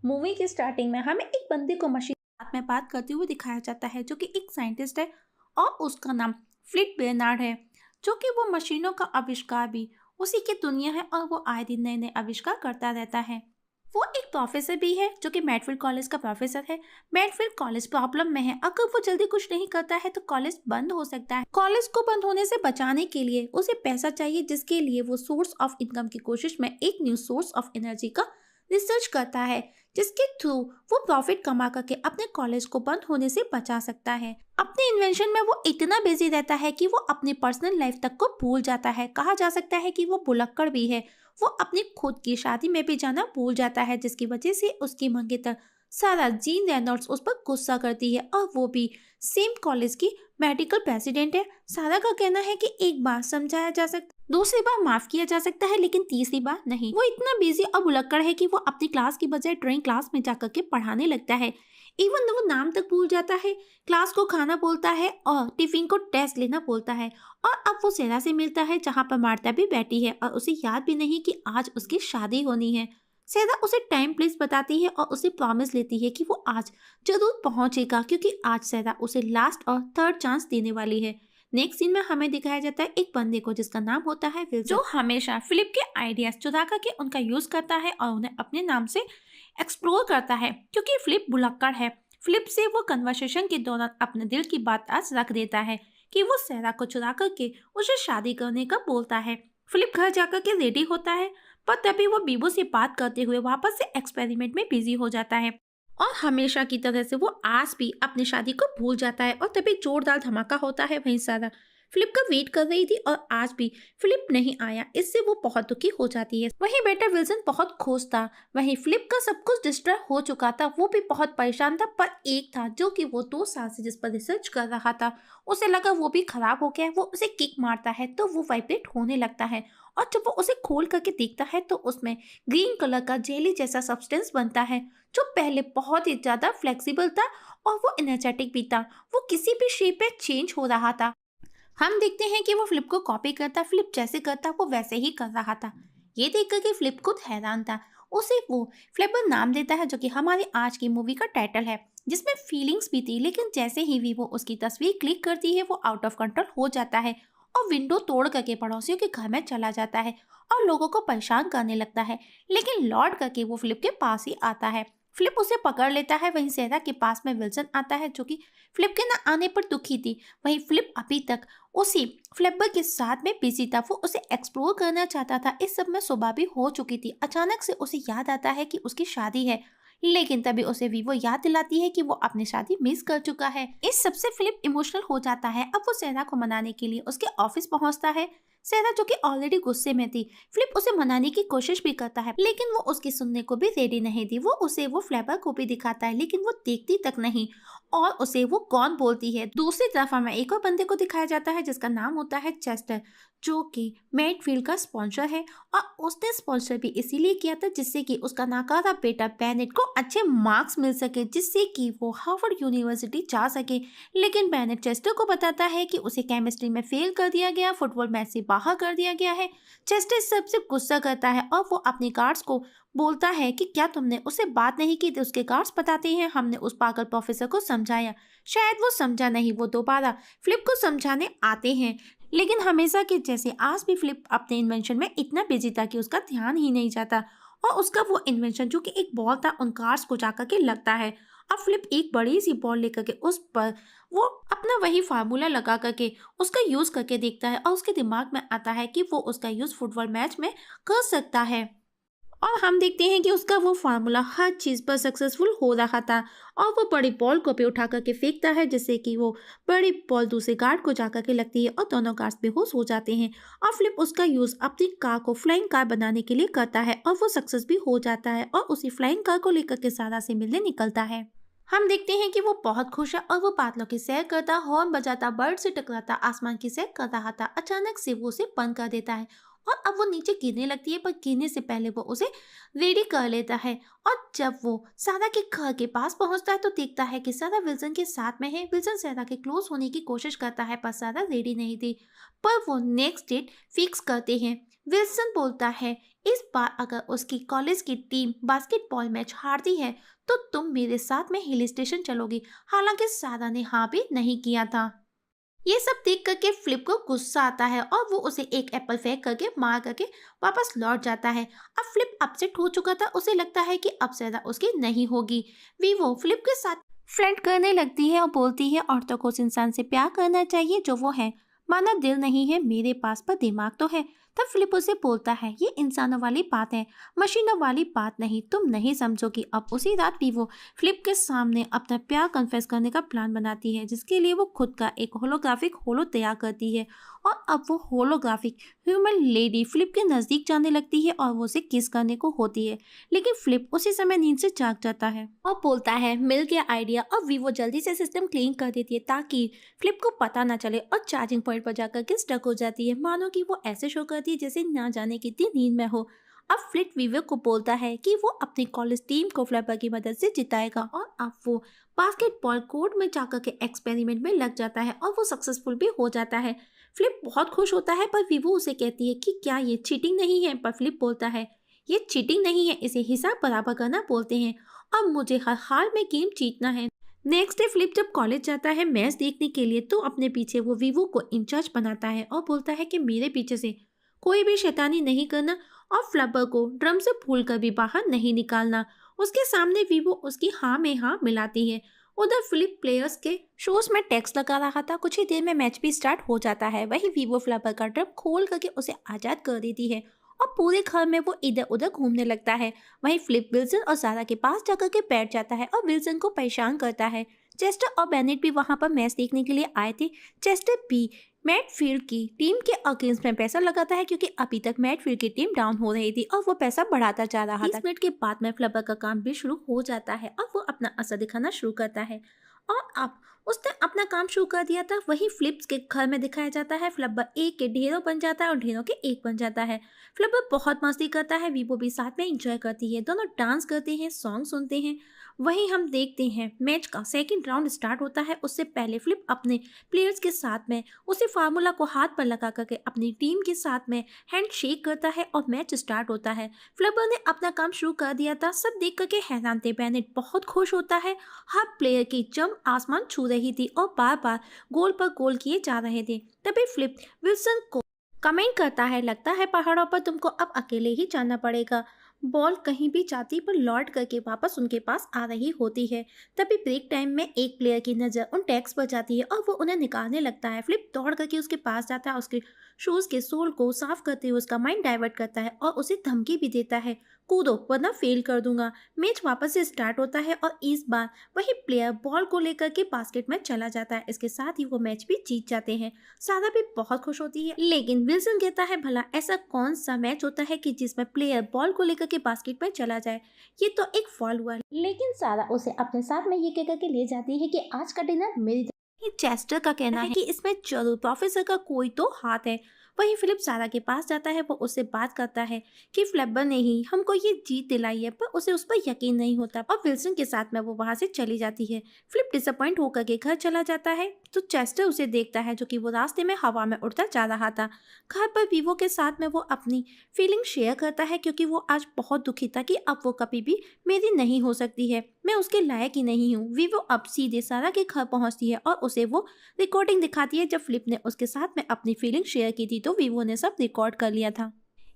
Movie की starting में हमें एक बंदे को मशीन के साथ में बात करते हुए दिखाया जाता है जो कि एक साइंटिस्ट है और उसका नाम फ्लिट बेनार्ड है, जो कि वो मशीनों का आविष्कार भी उसी की दुनिया है और वो आए दिन नए नए आविष्कार करता रहता है। वो एक प्रोफेसर भी है जो कि मैडफील्ड कॉलेज का प्रोफेसर है। मैडफील्ड कॉलेज प्रॉब्लम में है, अगर वो जल्दी कुछ नहीं करता है तो कॉलेज बंद हो सकता है। कॉलेज को बंद होने से बचाने के लिए उसे पैसा चाहिए, जिसके लिए वो सोर्स ऑफ इनकम की कोशिश में एक न्यू सोर्स ऑफ एनर्जी का रिसर्च करता है, जिसके थ्रू वो प्रॉफिट कमा करके अपने कॉलेज को बंद होने से बचा सकता है। अपने इन्वेंशन में वो इतना बिजी रहता है कि वो अपनी पर्सनल लाइफ तक को भूल जाता है। कहा जा सकता है कि वो भुलक्कड़ भी है। वो अपनी खुद की शादी में भी जाना भूल जाता है, जिसकी वजह से उसकी मंगेतर सारा जीन रेनॉल्ड्स उस पर गुस्सा करती है और वो भी सेम कॉलेज की मेडिकल प्रेसिडेंट है। सारा का कहना है कि एक बार समझाया जा सकता, दूसरी बार माफ किया जा सकता है, लेकिन तीसरी बार नहीं। वो इतना बिजी और भुलक्कड़ है कि वो अपनी क्लास की बजाय ड्राइंग क्लास में जाकर के पढ़ाने लगता है। इवन वो नाम तक भूल जाता है, क्लास को खाना बोलता है और टिफिन को टेस्ट लेना बोलता है। और अब वो सेरा से मिलता है जहाँ पर मार्ता भी बैठी है और उसे याद भी नहीं कि आज उसकी शादी होनी है। सेरा उसे टाइम प्लीज बताती है और उसे प्रॉमिस लेती है कि वो आज जरूर पहुंचेगा, क्योंकि आज सेरा उसे लास्ट और थर्ड चांस देने वाली है। नेक्स्ट सीन में हमें दिखाया जाता है एक बंदे को जिसका नाम होता है विल्सन, जो हमेशा फिलिप के आइडियाज चुरा करके उनका यूज करता है और उन्हें अपने नाम से एक्सप्लोर करता है। क्योंकि फिलिप भुलक्कड़ है, फिलिप से वो कन्वर्सेशन के दौरान अपने दिल की बात आज रख देता है कि वो सेरा को चुरा करके उसे शादी करने का बोलता है। फिलिप घर जाकर के रेडी होता है, पर तभी वो बीबो से बात करते हुए वापस से एक्सपेरिमेंट में बिजी हो जाता है और हमेशा की तरह से वो आज भी अपनी शादी को भूल जाता है। और तभी जोरदार धमाका होता है। वहीं सारा फिलिप का वेट कर रही थी और आज भी फिलिप नहीं आया, इससे वो बहुत दुखी हो जाती है। वहीं बेटा विल्सन बहुत खुश था। वहीं फिलिप का सब कुछ डिस्ट्रॉय हो चुका था, वो भी बहुत परेशान था। पर एक था जो कि वो 2 साल से जिस पर रिसर्च कर रहा था, उसे लगा वो भी खराब हो गया है। वो उसे किक मारता है तो वो वाइब्रेट होने लगता है और जब वो उसे खोल करके देखता है तो उसमें ग्रीन कलर का जेली जैसा सब्सटेंस बनता है, जो पहले बहुत ही ज्यादा फ्लेक्सिबल था और वो एनर्जेटिक भी था। वो किसी भी शेप में चेंज हो रहा था। हम देखते हैं कि वो फ्लिप को कॉपी करता, फ्लिप जैसे करता वो वैसे ही कर रहा था। ये देखकर कि फ्लिप खुद हैरान था। उसे वो फ्लिपर नाम देता है, जो कि हमारी आज की मूवी का टाइटल है, जिसमें फीलिंग्स भी थी। लेकिन जैसे ही वो उसकी तस्वीर क्लिक करती है, वो आउट ऑफ कंट्रोल हो जाता है और विंडो तोड़ करके पड़ोसियों के घर में चला जाता है और लोगों को परेशान करने लगता है। लेकिन लौट करके वो फ्लिप के पास ही आता है। फ्लिप उसे पकड़ लेता है। वहीं सेरा के पास में विल्सन आता है, जो कि फ्लिप के न आने पर दुखी थी। वहीं फ्लिप अभी तक उसी फ्लिपर के साथ में बिजी था, वो उसे एक्सप्लोर करना चाहता था। इस सब में सुबह भी हो चुकी थी। अचानक से उसे याद आता है कि उसकी शादी है, लेकिन तभी उसे वीवो याद दिलाती है कि वो अपनी शादी मिस कर चुका है। इस सबसे फिलिप इमोशनल हो जाता है। अब वो सेरा को मनाने के लिए उसके ऑफिस पहुंचता है। सेरा जो कि ऑलरेडी गुस्से में थी, फिलिप उसे मनाने की कोशिश भी करता है, लेकिन वो उसकी सुनने को भी रेडी नहीं थी। वो उसे वो फ्लेवर को भी दिखाता है, लेकिन वो देखती तक नहीं और उसे वो कौन बोलती है। दूसरी तरफ हमें एक और बंदे को दिखाया जाता है जिसका नाम होता है चेस्टर, जो कि मैडफील्ड का स्पॉन्सर है और उसने स्पॉन्सर भी इसीलिए किया था जिससे कि उसका नाकारा बेटा बेनेट को अच्छे मार्क्स मिल सके, जिससे कि वो हार्वर्ड यूनिवर्सिटी जा सके। लेकिन बेनेट चेस्टर को बताता है कि उसे केमिस्ट्री में फेल कर दिया गया, फुटबॉल मैच से बाहर कर दिया गया है। चेस्टर इस सबसे गुस्सा करता है और वो अपने गार्ड्स को बोलता है कि क्या तुमने उससे बात नहीं की थी। उसके गार्ड्स बताते हैं हमने उस पागल प्रोफेसर को समझाया, शायद वो समझा नहीं। वो दोबारा फ्लिप को समझाने आते हैं, लेकिन हमेशा के जैसे आज भी फ्लिप अपने इन्वेंशन में इतना बिजी था कि उसका ध्यान ही नहीं जाता और उसका वो इन्वेंशन जो कि एक बॉल था उन कार्स को जाकर के लगता है। अब फ्लिप एक बड़ी सी बॉल लेकर के उस पर वो अपना वही फार्मूला लगा करके उसका यूज करके देखता है और उसके दिमाग में आता है कि वो उसका यूज फुटबॉल मैच में कर सकता है। और हम देखते हैं कि उसका वो फार्मूला हर चीज़ पर सक्सेसफुल हो रहा था और वो बड़ी बॉल को भी उठा करके फेंकता है, जिससे कि वो बड़ी बॉल दूसरे गार्ड को जाकर के लगती है और दोनों गार्ड्स बेहोश हो जाते हैं। और फ्लिप उसका यूज़ अपनी कार को फ्लाइंग कार बनाने के लिए करता है और वो सक्सेस भी हो जाता है और उसी फ्लाइंग कार को लेकर के सारा से मिलने निकलता है। हम देखते हैं कि वो बहुत खुश है और वो बादलों की सैर करता, हॉर्न बजाता, बर्ड से टकराता, आसमान की सैर कर रहा था। अचानक से वो उसे बंद कर देता है और अब वो नीचे गिरने लगती है, पर गिरने से पहले वो उसे रेडी कर लेता है। और जब वो सारा के घर के पास पहुंचता है तो देखता है कि सारा विल्सन के साथ में है। विल्सन सारा के क्लोज होने की कोशिश करता है, पर सारा रेडी नहीं थी। पर वो नेक्स्ट डेट फिक्स करते हैं। विल्सन बोलता है इस बार अगर उसकी कॉलेज की टीम बास्केटबॉल मैच हारती है तो तुम मेरे साथ में हिल स्टेशन चलोगी। हालांकि सारा ने हाँ भी नहीं किया था। ये सब देख करके फ्लिप को गुस्सा आता है और वो उसे एक एप्पल फेंक करके मार करके वापस लौट जाता है। अब फ्लिप अपसेट हो चुका था, उसे लगता है कि अब ज्यादा उसकी नहीं होगी। वीवो फ्लिप के साथ फ्लर्ट करने लगती है और बोलती है औरतों को उस इंसान से प्यार करना चाहिए जो वो है। माना दिल नहीं है मेरे पास पर दिमाग तो है। तब फिलिप उसे बोलता है ये इंसानों वाली बात है, मशीनों वाली बात नहीं, तुम नहीं समझोगी। अब उसी रात भी वो फिलिप के सामने अपना प्यार कन्फेस करने का प्लान बनाती है, जिसके लिए वो खुद का एक होलोग्राफिक होलो तैयार करती है। और अब वो होलोग्राफिक ह्यूमन लेडी फिलिप के नजदीक जाने लगती है और वो उसे किस करने को होती है। लेकिन फिलिप उसी समय नींद से जाग जाता है और बोलता है मिल गया आइडिया। और वीवो जल्दी से सिस्टम क्लीन कर देती है ताकि फ्लिप को पता ना चले और चार्जिंग पॉइंट पर जाकर के स्टक हो जाती है, मानो कि वो ऐसे शो करती है जैसे ना जाने कितनी नींद में हो। अब फ्लिप वीवो को बोलता है कि वो अपनी कॉलेज टीम को फ्लैपर की मदद से जिताएगा और अब वो बास्केटबॉल कोर्ट में जाकर के एक्सपेरिमेंट में लग जाता है और वो सक्सेसफुल भी हो जाता है। फ्लिप बहुत खुश होता है पर वीवो उसे कहती है कि क्या ये चीटिंग नहीं है। पर फ्लिप बोलता है ये चीटिंग नहीं है, इसे हिसाब बराबर करना बोलते हैं और मुझे हर हाल में गेम जीतना है। नेक्स्ट डे फ्लिप जब कॉलेज जाता है मैच देखने के लिए तो अपने पीछे वो वीवो को इंचार्ज बनाता है और बोलता है कि मेरे पीछे से कोई भी शैतानी नहीं करना और फ्लबर को ड्रम से भूल कर भी बाहर नहीं निकालना। उसके सामने वीवो उसकी हाँ में हाँ मिलाती है। उधर फिलिप प्लेयर्स के शोज में टैक्स लगा रहा था। कुछ ही देर में मैच भी स्टार्ट हो जाता है। वही वीवो फ्लबर का ड्रम खोल करके उसे आजाद कर देती है और पूरे घर में वो इधर उधर घूमने लगता है। वहीं फ्लिप विल्सन और सारा के पास जाकर के बैठ जाता है और विल्सन को परेशान करता है। चेस्टर और बेनेट भी वहां पर मैच देखने के लिए आए थे। चेस्टर भी मैटफील्ड की टीम के अगेंस्ट में पैसा लगाता है क्योंकि अभी तक मैटफील्ड की टीम डाउन हो रही थी और वो पैसा बढ़ाता जा रहा था। 20 मिनट के बाद में फ्लबर का काम भी शुरू हो जाता है और वो अपना असर दिखाना शुरू करता है। और अब उसने अपना काम शुरू कर दिया था। वही फ्लिप्स के घर में दिखाया जाता है। फ्लबर एक के ढेरों बन जाता है और ढेरों के एक बन जाता है। फ्लबर बहुत मस्ती करता है, वीवो भी साथ में एंजॉय करती है, दोनों डांस करते हैं, सॉन्ग सुनते हैं। वहीं हम देखते हैं मैच का सेकंड राउंड स्टार्ट होता है। उससे पहले फ्लिप अपने प्लेयर्स के साथ में उसी फार्मूला को हाथ पर लगा करके अपनी टीम के साथ में हैंड शेक करता है और मैच स्टार्ट होता है। फ्लबर ने अपना काम शुरू कर दिया था। सब देख करके हैरान थे। बेनेट बहुत खुश होता है। हर प्लेयर की जंप आसमान छू रही थी और बार बार गोल पर गोल किए जा रहे थे। तभी फ्लिप विल्सन को कमेंट करता है लगता है पहाड़ों पर तुमको अब अकेले ही जाना पड़ेगा। बॉल कहीं भी जाती पर लौट करके वापस उनके पास आ रही होती है। तभी ब्रेक टाइम में एक प्लेयर की नज़र उन टैग्स पर जाती है और वो उन्हें निकालने लगता है। फ्लिप दौड़ करके उसके पास जाता है, उसके शूज़ के सोल को साफ करते हुए उसका माइंड डाइवर्ट करता है और उसे धमकी भी देता है कूदो वरना फेल कर दूंगा। मैच वापस से स्टार्ट होता है और इस बार वही प्लेयर बॉल को लेकर के बास्केट में चला जाता है। इसके साथ ही वो मैच भी जीत जाते हैं। सारा भी बहुत खुश होती है। लेकिन विल्सन कहता है भला ऐसा कौन सा मैच होता है कि जिसमें प्लेयर बॉल को लेकर के बास्केट में चला जाए, ये तो एक फॉल हुआ। लेकिन सारा उसे अपने साथ में ये कहकर के ले जाती है कि आज का डिनर मेरी। चेस्टर का कहना है कि इसमें जरूर प्रोफेसर का कोई तो हाथ है। वहीं फिलिप सारा के पास जाता है। वो उससे बात करता है कि फ्लैबर ने ही हमको ये जीत दिलाई है, पर उसे उस पर यकीन नहीं होता और विल्सन के साथ में वो वहां से चली जाती है। फ्लिप डिसअपॉइंट होकर के घर चला जाता है तो चेस्टर उसे देखता है जो कि वो रास्ते में हवा में उड़ता जा रहा था। घर पर वीवो के साथ में वो अपनी फीलिंग शेयर करता है क्योंकि वो आज बहुत दुखी था कि अब वो कभी भी मेरी नहीं हो सकती है, मैं उसके लायक ही नहीं हूँ। वीवो अब सीधे सारा के घर पहुंचती है और उसे वो रिकॉर्डिंग दिखाती है जब फ्लिप ने उसके साथ में अपनी फीलिंग शेयर की थी, तो वीवो ने सब रिकॉर्ड कर लिया था।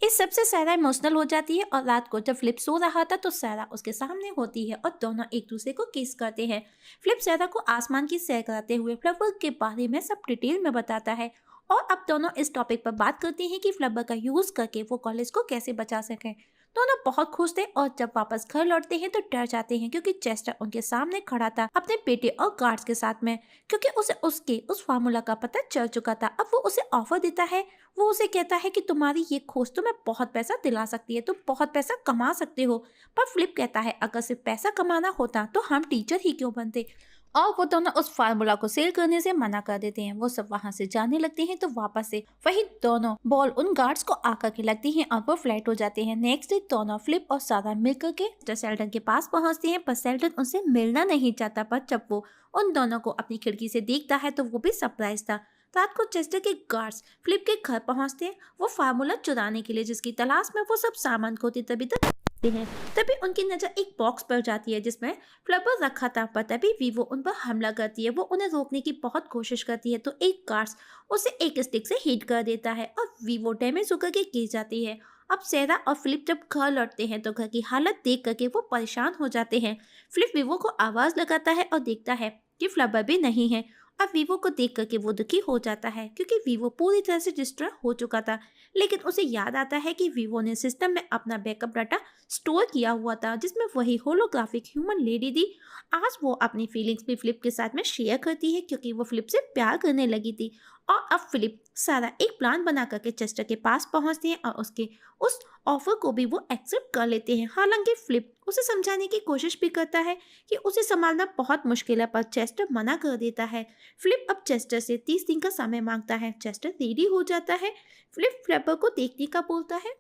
इस सबसे सारा इमोशनल हो जाती है और रात को जब फ्लिप सो रहा था तो सारा उसके सामने होती है और दोनों एक दूसरे को किस करते हैं। फ्लिप सारा को आसमान की सैर कराते हुए फ्लवर के बारे में सब डिटेल में बताता है और अब दोनों इस टॉपिक पर बात करते हैं कि फ्लवर का यूज करके वो कॉलेज को कैसे बचा सकें। दोनों बहुत खुश थे और जब वापस घर लौटते हैं तो डर जाते हैं क्योंकि चेस्टर उनके सामने खड़ा था अपने बेटे और गार्ड्स के साथ में, क्योंकि उसे उसके उस फार्मूला का पता चल चुका था। अब वो उसे ऑफर देता है। वो उसे कहता है कि तुम्हारी ये खोज तुम्हें बहुत पैसा दिला सकती है, तुम बहुत पैसा कमा सकते हो। पर फ्लिप कहता है अगर सिर्फ पैसा कमाना होता तो हम टीचर ही क्यों बनते, और वो दोनों उस फार्मूला को सेल करने से मना कर देते हैं। वो सब वहां से जाने लगते हैं तो वापस से वही दोनों बॉल उन गार्ड्स को आकर के लगती हैं और वो फ्लैट हो जाते हैं। नेक्स्ट डे दोनों फ्लिप और सारा मिलकर के सेल्टन के पास पहुंचते हैं, पर सेल्टन उनसे मिलना नहीं चाहता। पर जब वो उन दोनों को अपनी खिड़की से देखता है तो वो भी सरप्राइज था। रात को चेस्टर के गार्ड्स फ्लिप के घर पहुंचते हैं वो फार्मूला चुराने के लिए, जिसकी तलाश में वो सब सामान खोते तभी तक हैं। तभी उनकी नजर एक बॉक्स पर जाती है जिसमें फ्लपर रखा था, पर तभी वीवो उन पर हमला करती है। वो उन्हें रोकने की बहुत कोशिश करती है तो एक गार्ड्स उसे एक स्टिक से हिट कर देता है और वीवो डैमेज होकर के गिर जाती है। अब सेरा और फिलिप जब घर लौटते हैं तो घर की हालत देख करके वो परेशान हो जाते हैं। फिलिप वीवो को आवाज लगाता है और देखता है कि फ्लबर भी नहीं है। अब वीवो को देख करके वो दुखी हो जाता है क्योंकि वीवो पूरी तरह से डिस्ट्रॉय हो चुका था। लेकिन उसे याद आता है कि वीवो ने सिस्टम में अपना बैकअप डाटा स्टोर किया हुआ था जिसमें वही होलोग्राफिक ह्यूमन लेडी थी। आज वो अपनी फीलिंग्स भी फिलिप के साथ में शेयर करती है क्योंकि वो फिलिप से प्यार करने लगी थी। और अब फिलिप सारा एक प्लान बना करके चेस्टर के पास पहुंचते हैं और उसके उस ऑफर को भी वो एक्सेप्ट कर लेते हैं। हालांकि फिलिप उसे समझाने की कोशिश भी करता है कि उसे संभालना बहुत मुश्किल है, पर चेस्टर मना कर देता है। फिलिप अब चेस्टर से 30 दिन का समय मांगता है। चेस्टर रेडी हो जाता है। फिलिप फ्लैपर को देखने का बोलता है।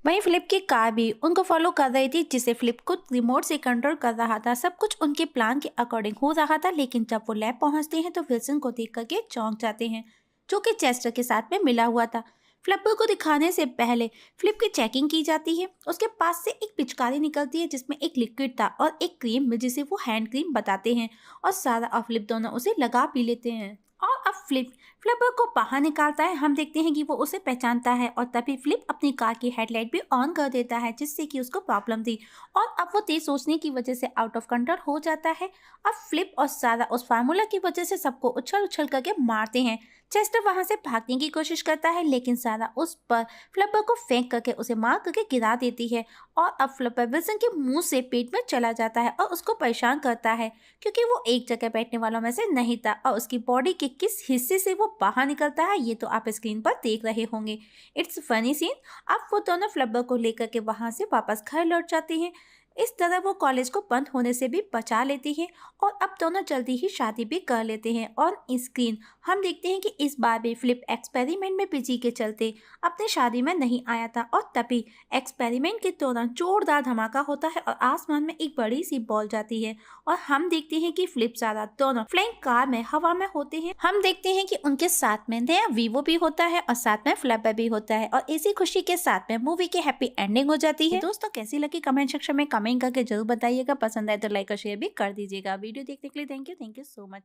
वहीं फिलिप की कार भी उनको फॉलो कर रही थी जिसे फिलिप खुद रिमोट से कंट्रोल कर रहा था। सब कुछ उनके प्लान के अकॉर्डिंग हो रहा था, लेकिन जब वो लैब पहुंचते हैं तो विल्सन को देख करके चौंक जाते हैं जो कि चेस्टर के साथ में मिला हुआ था। फ्लैपर को दिखाने से पहले फिलिप की चेकिंग की जाती है। उसके पास से एक पिचकारी निकलती है जिसमें एक लिक्विड था और एक क्रीम जिसे वो हैंड क्रीम बताते हैं और सारा और फिलिप दोनों उसे लगा भी लेते हैं। और अब फिलिप फ्लैपर को बाहर निकालता है। हम देखते हैं कि वो उसे पहचानता है और तभी फिलिप अपनी कार की हेडलाइट भी ऑन कर देता है जिससे कि उसको प्रॉब्लम थी और अब वो तेज सोचने की वजह से आउट ऑफ कंट्रोल हो जाता है। अब फिलिप और सारा उस फार्मूला की वजह से सबको उछल उछल करके मारते हैं। चेस्टर वहां से भागने की कोशिश करता है लेकिन सारा उस पर फ्लैपर को फेंक करके उसे मार करके गिरा देती है और अब फ्लैपर विल्सन के मुंह से पेट में चला जाता है और उसको परेशान करता है क्योंकि वो एक जगह बैठने वालों में से नहीं था और उसकी बॉडी के किस हिस्से से वो बाहर निकलता है ये तो आप स्क्रीन पर देख रहे होंगे। It's funny scene. अब वो दोनों फ्लैपर को लेकर के वहां से वापस घर लौट जाते हैं। इस तरह वो कॉलेज को बंद होने से भी बचा लेती है और अब दोनों जल्दी ही शादी भी कर लेते हैं। और स्क्रीन हम देखते हैं कि इस बार भी फिलिप एक्सपेरिमेंट में बिजी के चलते अपनी शादी में नहीं आया था और तभी एक्सपेरिमेंट के दौरान जोरदार धमाका होता है और आसमान में एक बड़ी सी बॉल जाती है और हम देखते हैं कि फिलिप सारा दोनों फ्लाइंग कार में हवा में होते हैं। हम देखते हैं कि उनके साथ में नया वीवो भी होता है और साथ में फ्लैपर भी होता है और इसी खुशी के साथ में मूवी की हैप्पी एंडिंग हो जाती है। दोस्तों कैसी लगी कमेंट सेक्शन में कमेंट करके जरूर बताइएगा। पसंद आए तो लाइक और शेयर भी कर दीजिएगा। वीडियो देखने के लिए थैंक यू सो मच।